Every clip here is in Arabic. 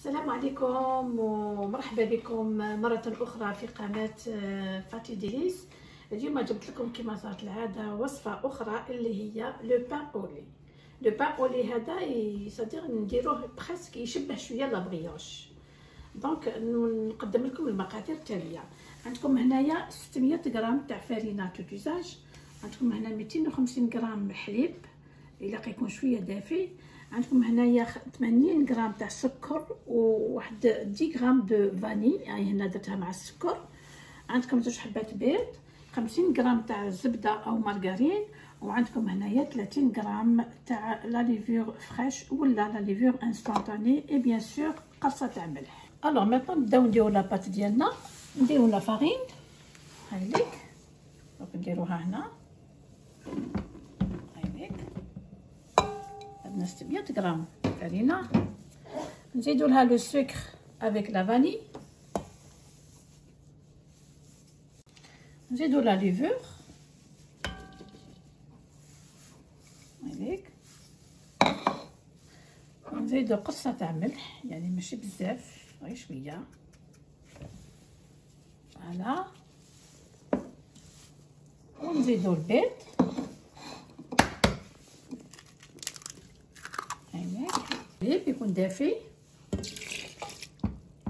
السلام عليكم ومرحبا بكم مرة أخرى في قناة فاتي ديليس. اليوم جبت لكم كما صارت العادة وصفة أخرى اللي هي لو بان أولي. لو بان أولي هذا يصدق نديروه بريسك يشبه شوية لا بريوش. دونك نقدم لكم المقادير التالية. عندكم هنايا 600 غرام تاع فارينة تو دوزاج، عندكم هنا 250 غرام حليب إلا يكون شوية دافي، عندكم هنايا 80 غرام تاع سكر وواحد 10 غرام دو فاني، يعني هنا درتها مع السكر. عندكم 2 حبات بيض، 50 غرام تاع زبده او مارغرين، وعندكم هنايا 30 غرام تاع لا ليفور فريش ولا لا ليفور انستانتاني، اي بيان سور قرصه تاع ملح. الوغ ميطون نبداو نديرو لاباط ديالنا. نديرو لا فارين هايليك، دونك نديروها هنا هايليك، عندنا 600 غرام فارينه. نزيدو لها لو سكر افيك لا فاني، نزيدو لا ليفور هايليك، ونزيدو قرصه تاع ملح، يعني ماشي بزاف غير شويه. فوالا، ونزيدو البيض هايليك، البيض يكون دافي.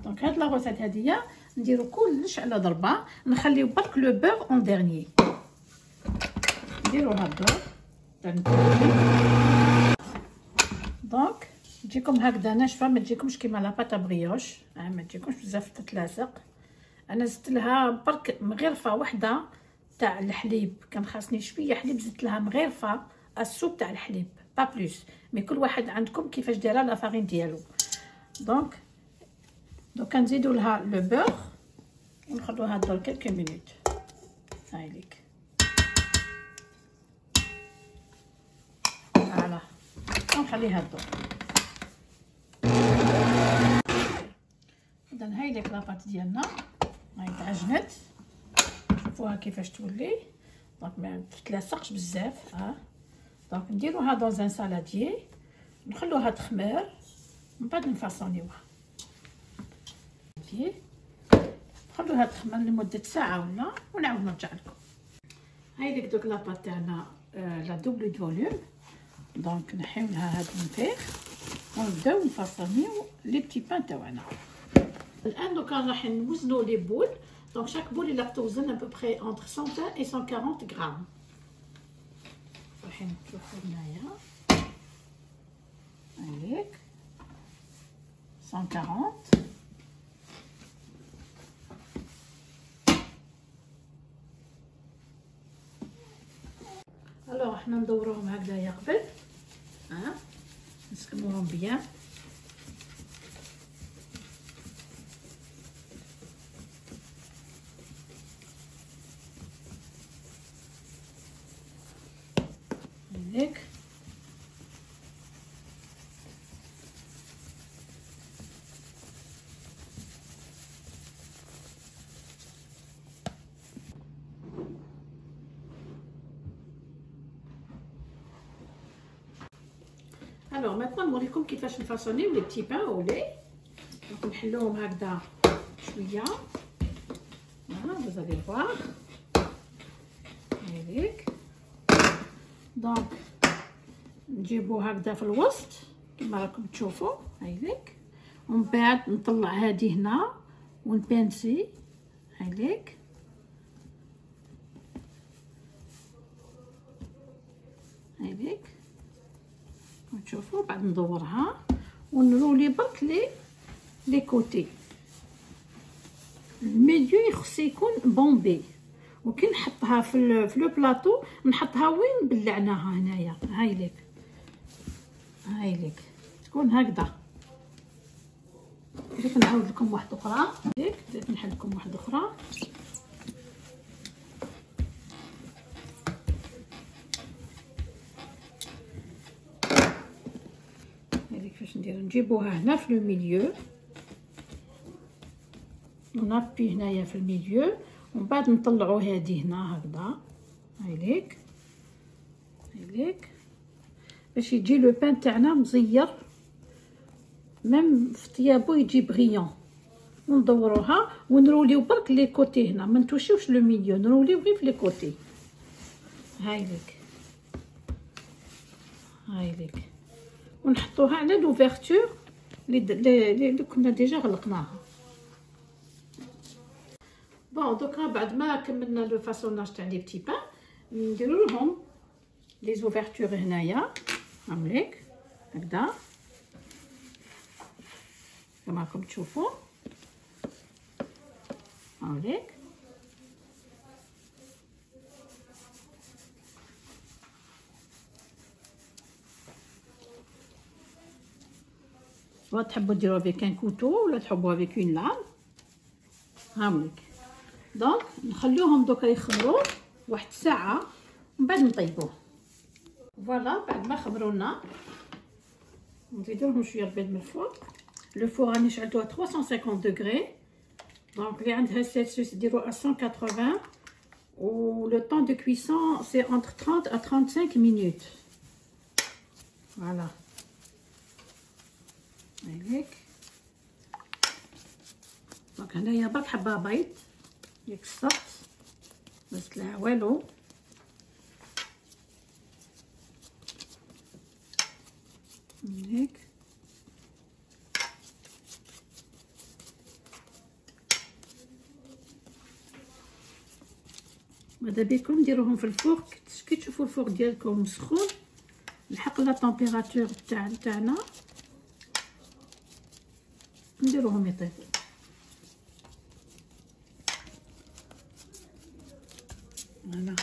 دونك هاد لاغوسات هادية نديرو كلش على ضربه، نخليو برك لو بور اون ديرنيي. نديرو هادو دونك تجيكم هكذا ناشفه، ما تجيكمش كيما لاباطا بريوش، ما تجيكمش بزاف تتلاصق. انا زدت لها برك مغرفه واحده تاع الحليب، كان خاصني شويه حليب، زدت لها مغرفه السوب تاع الحليب با بلوس، مي كل واحد عندكم كيفاش دايره لا فارين ديالو. دونك دوكا نزيدو لها لو بور ونخلوها تدور كلكو مينوت هايليك. فوالا، ونخليها تدور. اذا هايليك لاباط ديالنا هاي تعجنت، شوفوها كيفاش تولي، دونك ما تتلاصقش بزاف. دونك نديروها دون ان سالاديي، نخلوها تخمر، من بعد نفاصونيوها، نخلوها تخمر لمده ساعه ولا، ونعاود نرجع لكم. هايليك دوك لاباط تاعنا لا دوبل فوليوم. دونك نحيو لها هاد النفيخ ونبداو نفاصونيو لي بتي بان تاعنا. الان دوكا راح نوزنو لي بول. دونك شاك بول اللي توزن ابوبخي انتر 120 و 140 غرام. راح نشوفو هنايا هايليك 140. الوغ حنا ندوروهم هكذايا قبل، نسكموهم بيان. هيك الوغ ميطون نوريكم كيفاش نفاصونيو لي بتي بان اولي. دونك نحلوهم هكذا شويه، vous allez voir هايليك. دونك نجيبو هكذا في الوسط كما راكم تشوفوا هايليك، ومن بعد نطلع هذه هنا ونبانسي هايليك. هايليك وتشوفوا، بعد ندورها ونرولي برك لي كوتي. الميديو يخص يكون بومبي، وكي نحطها في لو بلاطو نحطها وين بلعناها هنايا هايليك. هايليك تكون هكذا. درك نعاود لكم واحده اخرى هايليك، درت نحل لكم واحده اخرى. هايليك كيفاش نديرو، نجيبوها هنا في لو ميليو، ونابي هنايا في الميليو، ومن بعد نطلعو هذه هنا هكذا هايليك هايليك، باش يجي لو بان تاعنا مزير ميم في طيابو يجي بريون. وندوروها ونروليو برك لي كوتي هنا، ما نتوشيوش لو ميليو، نروليو غير في لي كوتي. هايليك هايليك، ونحطوها على لوفيرتور اللي كنا ديجا غلقناها. بون دوكا بعد ما كملنا لو فاصوناج تاع لي بتي بان، نديرو لهم لي زوفيرتور هنايا هاوليك هكذا كما راكم تشوفوا. هاوليك سواء تحبوا ديروها بك ان كوتو ولا تحبوها بك اون لام. هاوليك دونك نخليوهم دوكا يخمروا واحد ساعه ومن بعد نطيبوه. فوالا بعد ما خمرونا نزيدو لهم شويه البيض من الفوق. لو فور راني شعلتوه 350 دوغري، دونك اللي عندها سيلسيوس ديرو ا 180 و لو طون دو كويسون سي انتر 30 à 35 minutes. فوالا هايليك. دونك هنايا برك حبه بيض ياك السط بس لا والو. هيك ماذا بكم ديروهم في الفوق كي تشوفوا الفوق ديالكم مسخون الحق لا طومبيراتور تاعنا نديروهم يطيبوا. فوالا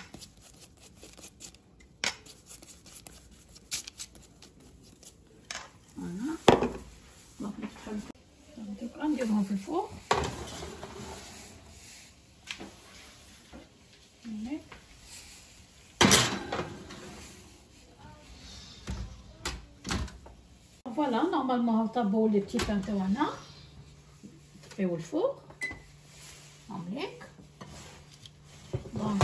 فوالا دونك نفتحو دوكا نديروهم في الفوق. فوالا نورمالمون طابو لي بتي بان تاعنا نطفيو الفوق هاوليك. دونك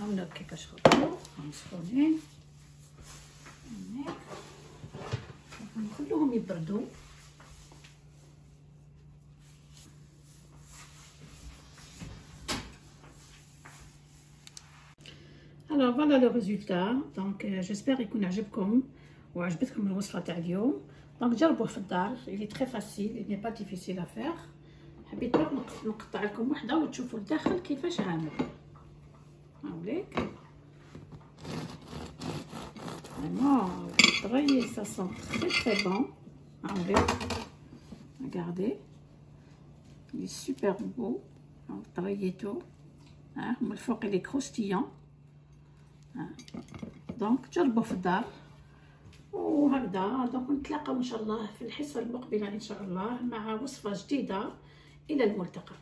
هاولا كيفاش خرجوا مسخونين هاك. نخلوهم يبردوا. alors voilà le résultat. donc j'espère يكون عجبكم وعجبتكم الوصفه تاع اليوم. دونك جربوه في الدار، il est très facile, il n'est pas difficile à faire. حبيت نقطع لكم وحده وتشوفوا الداخل كيفاش عامل. هاوليك vraiment travailler ça sent très très bon. هاوليك regardez il est super beau. donc travaillito من الفوق il est croustillant. دونك جربوا في الدار وهكذا. دونك نتلاقاو ان شاء الله في الحصه المقبله ان شاء الله مع وصفه جديده. الى الملتقى.